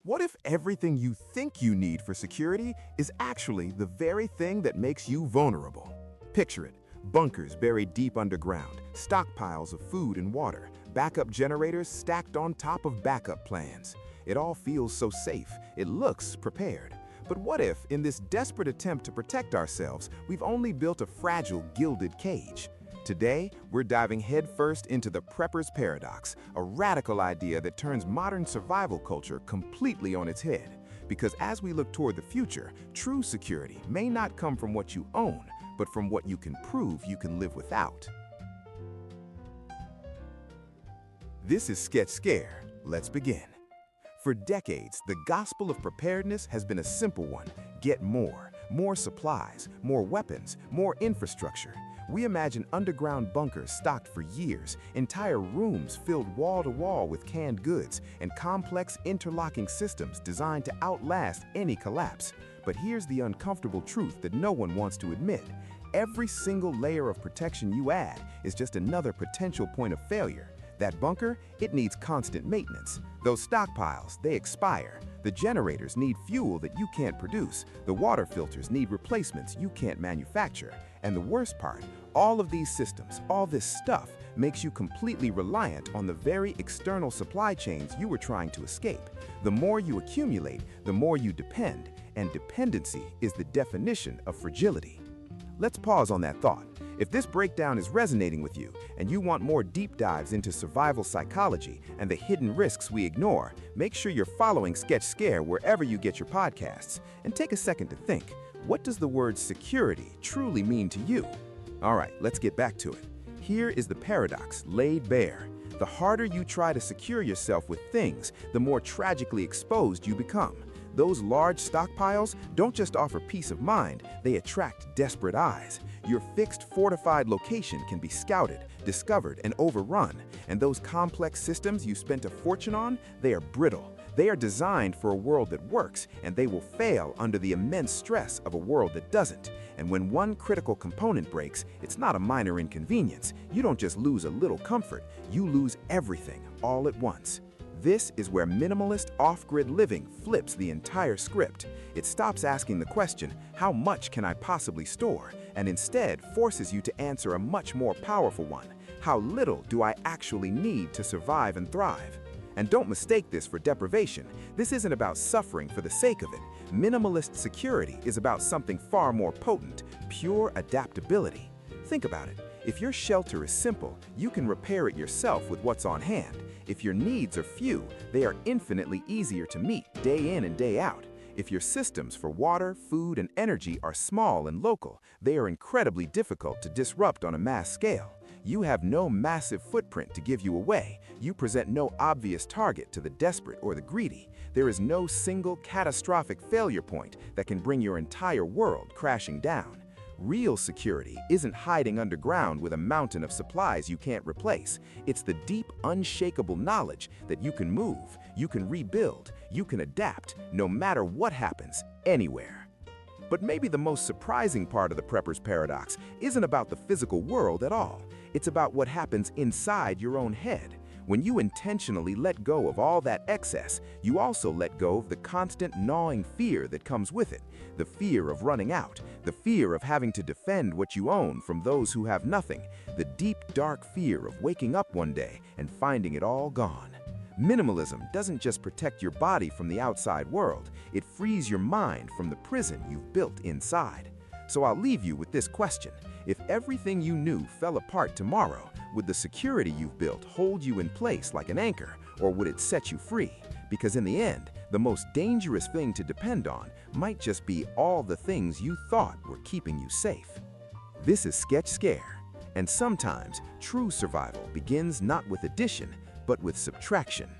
What if everything you think you need for security is actually the very thing that makes you vulnerable? Picture it: bunkers buried deep underground, stockpiles of food and water, backup generators stacked on top of backup plans. It all feels so safe, it looks prepared. But what if, in this desperate attempt to protect ourselves, we've only built a fragile, gilded cage? Today, we're diving headfirst into the prepper's paradox, a radical idea that turns modern survival culture completely on its head. Because as we look toward the future, true security may not come from what you own, but from what you can prove you can live without. This is Sketch Scare. Let's begin. For decades, the gospel of preparedness has been a simple one: get more. More supplies, more weapons, more infrastructure. We imagine underground bunkers stocked for years, entire rooms filled wall to wall with canned goods, and complex interlocking systems designed to outlast any collapse. But here's the uncomfortable truth that no one wants to admit. Every single layer of protection you add is just another potential point of failure. That bunker, it needs constant maintenance. Those stockpiles, they expire. The generators need fuel that you can't produce. The water filters need replacements you can't manufacture. And the worst part, all of these systems, all this stuff, makes you completely reliant on the very external supply chains you were trying to escape. The more you accumulate, the more you depend, and dependency is the definition of fragility. Let's pause on that thought. If this breakdown is resonating with you and you want more deep dives into survival psychology and the hidden risks we ignore, make sure you're following Sketch Scare wherever you get your podcasts. And take a second to think, what does the word security truly mean to you? All right, let's get back to it. Here is the paradox laid bare. The harder you try to secure yourself with things, the more tragically exposed you become. Those large stockpiles don't just offer peace of mind, they attract desperate eyes. Your fixed, fortified location can be scouted, discovered, and overrun. And those complex systems you spent a fortune on, they are brittle. They are designed for a world that works, and they will fail under the immense stress of a world that doesn't. And when one critical component breaks, it's not a minor inconvenience. You don't just lose a little comfort, you lose everything all at once. This is where minimalist off-grid living flips the entire script. It stops asking the question, how much can I possibly store? And instead forces you to answer a much more powerful one: how little do I actually need to survive and thrive? And don't mistake this for deprivation. This isn't about suffering for the sake of it. Minimalist security is about something far more potent: pure adaptability. Think about it. If your shelter is simple, you can repair it yourself with what's on hand. If your needs are few, they are infinitely easier to meet day in and day out. If your systems for water, food, and energy are small and local, they are incredibly difficult to disrupt on a mass scale. You have no massive footprint to give you away. You present no obvious target to the desperate or the greedy. There is no single catastrophic failure point that can bring your entire world crashing down. Real security isn't hiding underground with a mountain of supplies you can't replace. It's the deep, unshakable knowledge that you can move, you can rebuild, you can adapt, no matter what happens, anywhere. But maybe the most surprising part of the prepper's paradox isn't about the physical world at all. It's about what happens inside your own head. When you intentionally let go of all that excess, you also let go of the constant gnawing fear that comes with it. The fear of running out, the fear of having to defend what you own from those who have nothing, the deep, dark fear of waking up one day and finding it all gone. Minimalism doesn't just protect your body from the outside world, it frees your mind from the prison you've built inside. So I'll leave you with this question: if everything you knew fell apart tomorrow, would the security you've built hold you in place like an anchor, or would it set you free? Because in the end, the most dangerous thing to depend on might just be all the things you thought were keeping you safe. This is Sketch Scare, and sometimes true survival begins not with addition, but with subtraction.